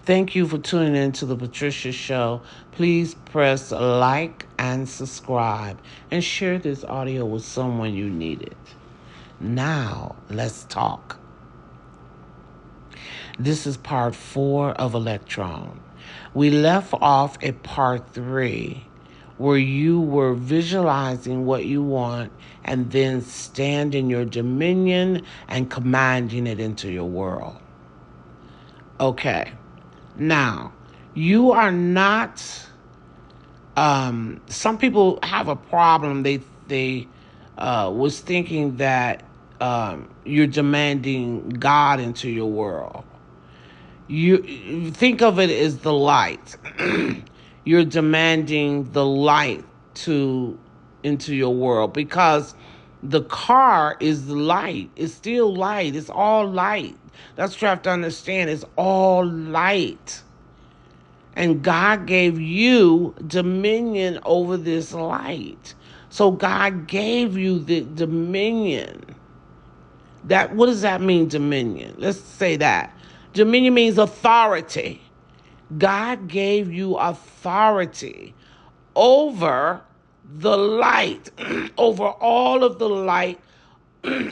Thank you for tuning in to the Patricia Show. Please press like and subscribe and share this audio with someone you need it. Now, let's talk. This is part 4 of Electron. We left off at part 3 where you were visualizing what you want and then stand in your dominion and commanding it into your world. Okay. Now, you are not. Some people have a problem. They was thinking that you're demanding God into your world. You think of it as the light. You're demanding the light into your world because the car is the light. It's still light. It's all light. That's what you have to understand. It's all light. And God gave you dominion over this light. So God gave you the dominion. What does that mean, dominion? Let's say that. Dominion means authority. God gave you authority over the light, over all of the light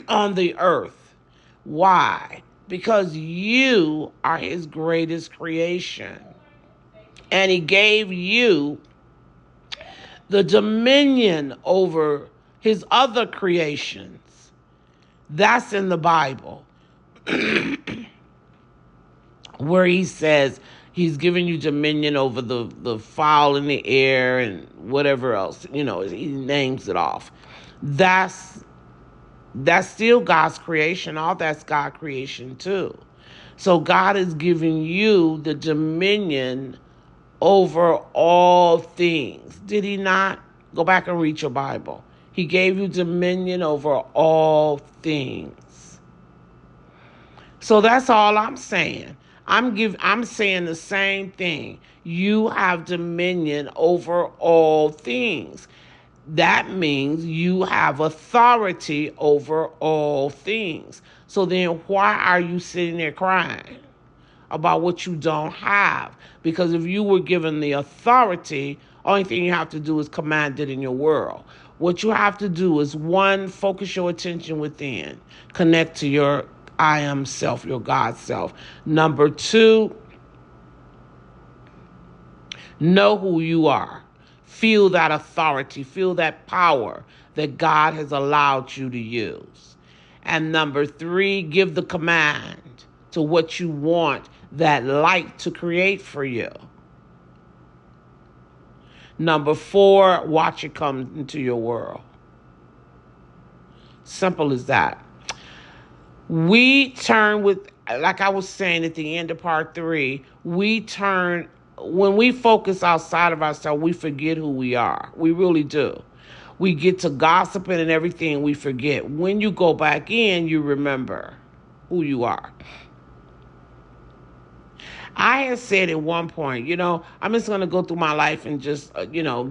on the earth. Why? Because you are his greatest creation. And he gave you the dominion over his other creations. That's in the Bible. Where he says he's giving you dominion over the fowl in the air and whatever else. He names it off. That's still God's creation. All that's God's creation too. So God is giving you the dominion over all things. Did he not? Go back and read your Bible. He gave you dominion over all things. So that's all I'm saying. I'm saying the same thing. You have dominion over all things. That means you have authority over all things. So then why are you sitting there crying about what you don't have? Because if you were given the authority, only thing you have to do is command it in your world. What you have to do is, 1, focus your attention within. Connect to your I am self, your God self. Number 2, know who you are. Feel that authority. Feel that power that God has allowed you to use. And number 3, give the command to what you want that light to create for you. Number 4, watch it come into your world. Simple as that. We turn like I was saying at the end of part 3, when we focus outside of ourselves, we forget who we are. We really do. We get to gossiping and everything, we forget. When you go back in, you remember who you are. I had said at one point, I'm just going to go through my life and just,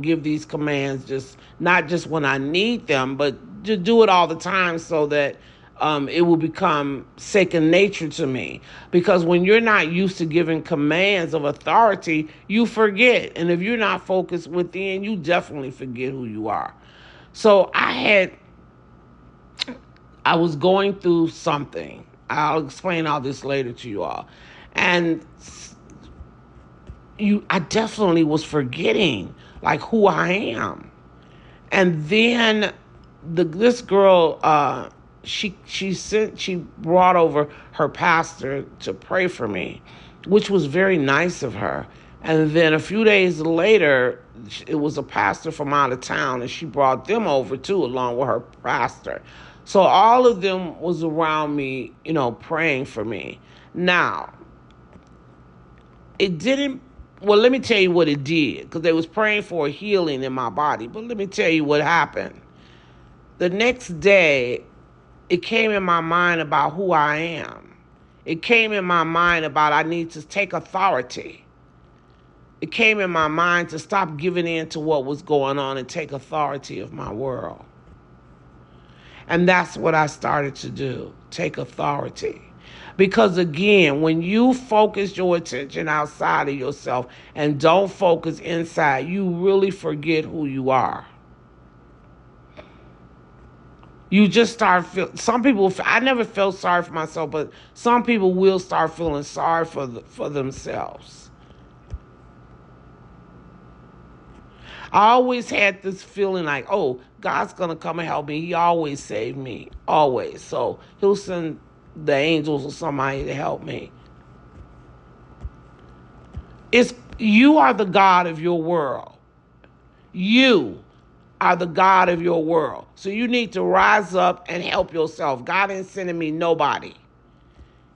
give these commands, just not just when I need them, but to do it all the time so that it will become second nature to me. Because when you're not used to giving commands of authority, you forget. And if you're not focused within, you definitely forget who you are. So I was going through something. I'll explain all this later to you all. And I definitely was forgetting like who I am. And then this girl, she brought over her pastor to pray for me, which was very nice of her. And then a few days later, it was a pastor from out of town, and she brought them over too, along with her pastor. So all of them was around me, praying for me. Now, let me tell you what it did, because they was praying for a healing in my body. But let me tell you what happened. The next day, it came in my mind about who I am. It came in my mind about I need to take authority. It came in my mind to stop giving in to what was going on and take authority of my world. And that's what I started to do, take authority. Because again, when you focus your attention outside of yourself and don't focus inside, you really forget who you are. You just start feel. Some people. I never felt sorry for myself, but some people will start feeling sorry for themselves. I always had this feeling like, oh, God's gonna come and help me. He always saved me, always. So He'll send the angels or somebody to help me. It's you are the God of your world. You are the God of your world. So you need to rise up and help yourself. God ain't sending me nobody.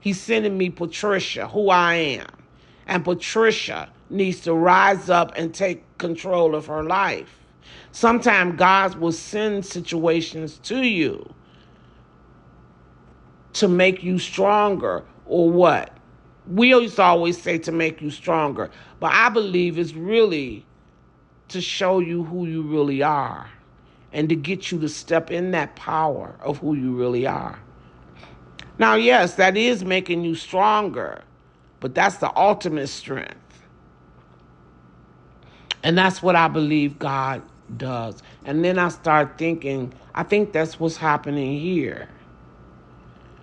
He's sending me Patricia, who I am. And Patricia needs to rise up and take control of her life. Sometimes God will send situations to you to make you stronger, or what? We used to always say to make you stronger, but I believe it's really to show you who you really are and to get you to step in that power of who you really are. Now, yes, that is making you stronger, but that's the ultimate strength. And that's what I believe God does. And then I start thinking, I think that's what's happening here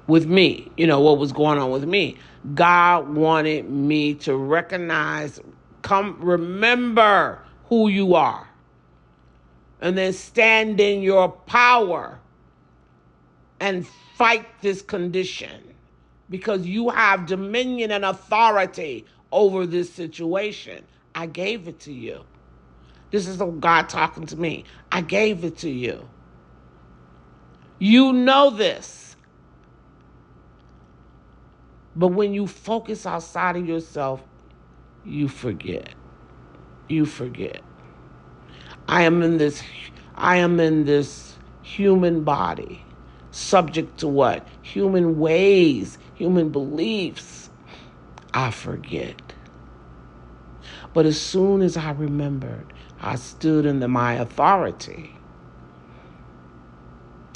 with me. You know, what was going on with me. God wanted me to recognize, remember who you are. And then stand in your power and fight this condition. Because you have dominion and authority over this situation. I gave it to you. This is God talking to me. I gave it to you. You know this. But when you focus outside of yourself, you forget. You forget. I am in this human body, subject to what? Human ways, human beliefs. I forget. But as soon as I remembered, I stood in my authority.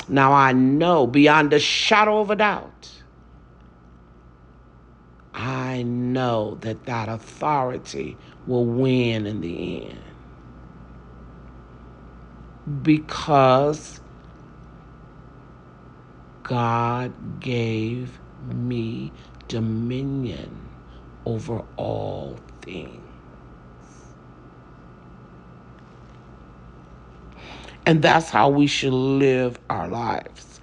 Now I know beyond a shadow of a doubt, I know that authority will win in the end. Because God gave me dominion over all things. And that's how we should live our lives.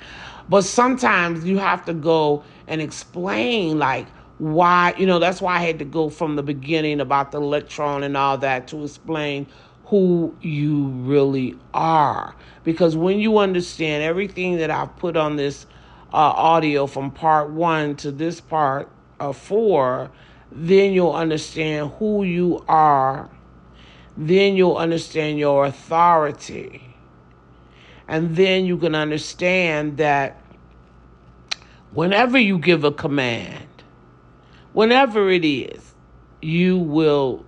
But sometimes you have to go and explain, like, why, that's why I had to go from the beginning about the electron and all that to explain who you really are. Because when you understand everything that I've put on this audio from part 1 to this part 4, then you'll understand who you are. Then you'll understand your authority. And then you can understand that whenever you give a command, whenever it is, it will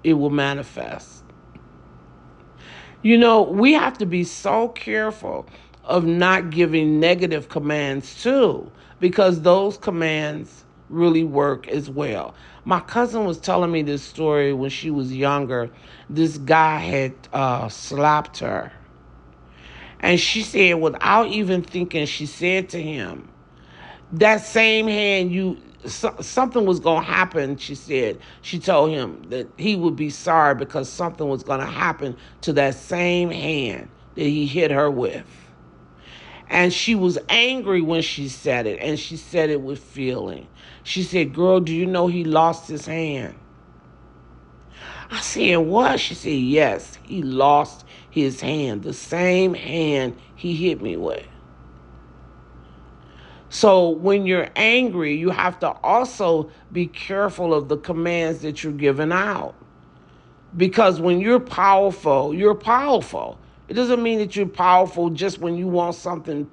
manifest. We have to be so careful of not giving negative commands too, because those commands really work as well. My cousin was telling me this story when she was younger. This guy had slapped her. And she said, without even thinking, she said to him, that same hand something was going to happen, she said. She told him that he would be sorry because something was going to happen to that same hand that he hit her with. And she was angry when she said it, and she said it with feeling. She said, girl, do you know he lost his hand? I said, what? She said, yes, he lost his hand, the same hand he hit me with. So when you're angry, you have to also be careful of the commands that you're giving out. Because when you're powerful, you're powerful. It doesn't mean that you're powerful just when you want something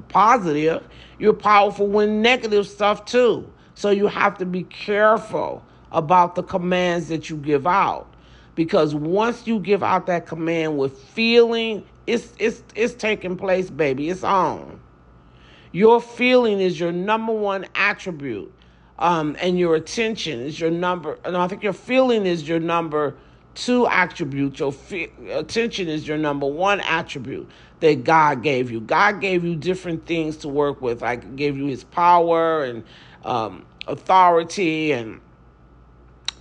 positive. You're powerful when negative stuff too. So you have to be careful about the commands that you give out. Because once you give out that command with feeling, it's taking place, baby. It's on. Your feeling is your number one attribute, and your attention is your number. And I think your feeling is your number two attribute. Your attention is your number one attribute that God gave you. God gave you different things to work with. Like, gave you His power and authority, and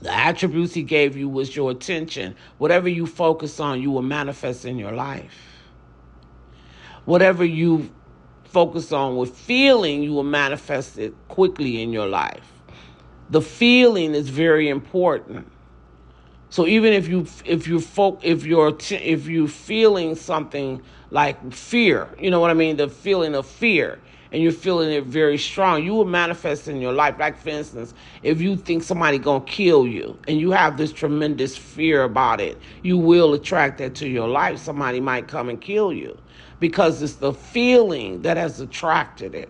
the attributes He gave you was your attention. Whatever you focus on, you will manifest in your life. Whatever you focus on with feeling, you will manifest it quickly in your life. The feeling is very important. So even if you're feeling something like fear, you know what I mean, the feeling of fear, and you're feeling it very strong, you will manifest in your life. Like, for instance, if you think somebody gonna kill you and you have this tremendous fear about it, you will attract that to your life. Somebody might come and kill you because it's the feeling that has attracted it.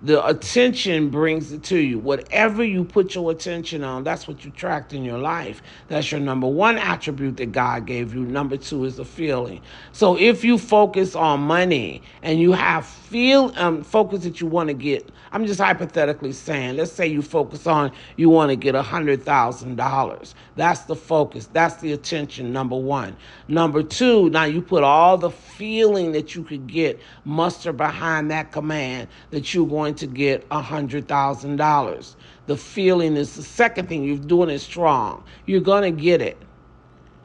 The attention brings it to you. Whatever you put your attention on, that's what you attract in your life. That's your number one attribute that God gave you. Number two is the feeling. So if you focus on money and you have focus that you want to get, I'm just hypothetically saying, let's say you focus on, you want to get $100,000. That's the focus. That's the attention, number one. Number two, now you put all the feeling that you could get, muster behind that command that you're going to get $100,000. The feeling is the second thing. You're doing it strong. You're going to get it.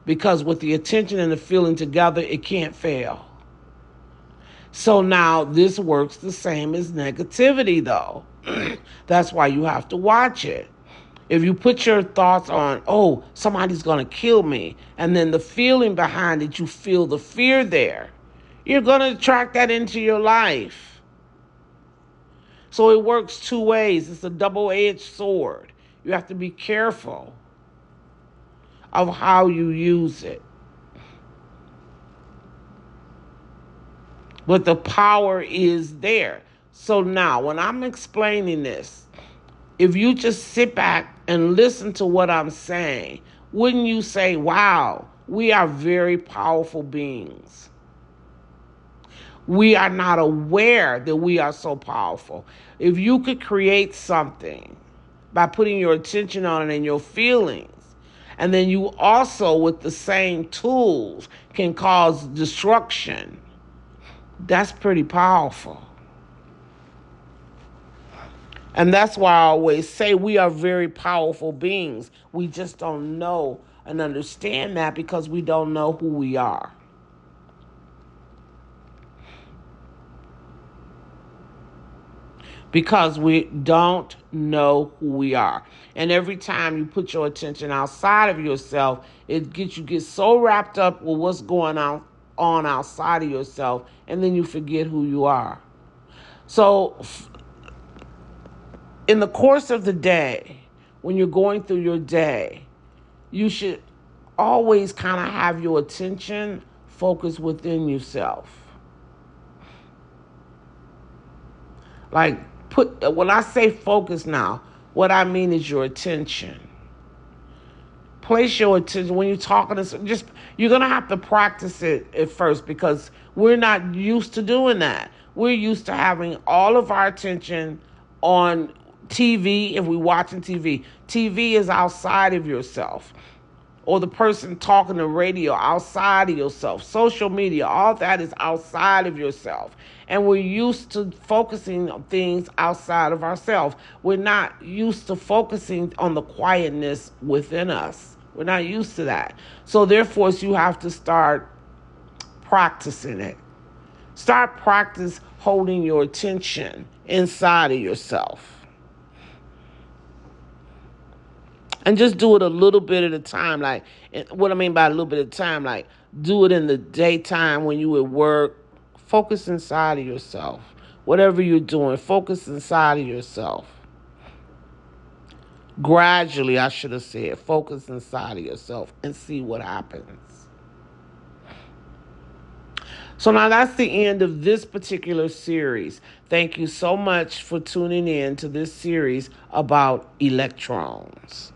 Because with the attention and the feeling together, it can't fail. So now this works the same as negativity, though. That's why you have to watch it. If you put your thoughts on, oh, somebody's going to kill me, and then the feeling behind it, you feel the fear there, you're going to attract that into your life. So it works two ways. It's a double-edged sword. You have to be careful of how you use it. But the power is there. So now, when I'm explaining this, if you just sit back and listen to what I'm saying, wouldn't you say, wow, we are very powerful beings? We are not aware that we are so powerful. If you could create something by putting your attention on it and your feelings, and then you also, with the same tools, can cause destruction, that's pretty powerful. And that's why I always say we are very powerful beings. We just don't know and understand that because we don't know who we are. Because we don't know who we are. And every time you put your attention outside of yourself, you get so wrapped up with what's going on outside of yourself, and then you forget who you are. So in the course of the day, when you're going through your day, you should always kind of have your attention focused within yourself. Like, when I say focus now, what I mean is your attention. Place your attention when you're talking to you're going to have to practice it at first because we're not used to doing that. We're used to having all of our attention on TV. If we're watching TV, TV is outside of yourself. Or the person talking to radio, outside of yourself. Social media, all that is outside of yourself. And we're used to focusing on things outside of ourselves. We're not used to focusing on the quietness within us. We're not used to that. So therefore, you have to start practicing it. Start practice holding your attention inside of yourself. And just do it a little bit at a time. Like, what I mean by a little bit at a time, like, do it in the daytime when you at work. Focus inside of yourself. Whatever you're doing, focus inside of yourself. Gradually, I should have said, focus inside of yourself and see what happens. So now that's the end of this particular series. Thank you so much for tuning in to this series about electrons.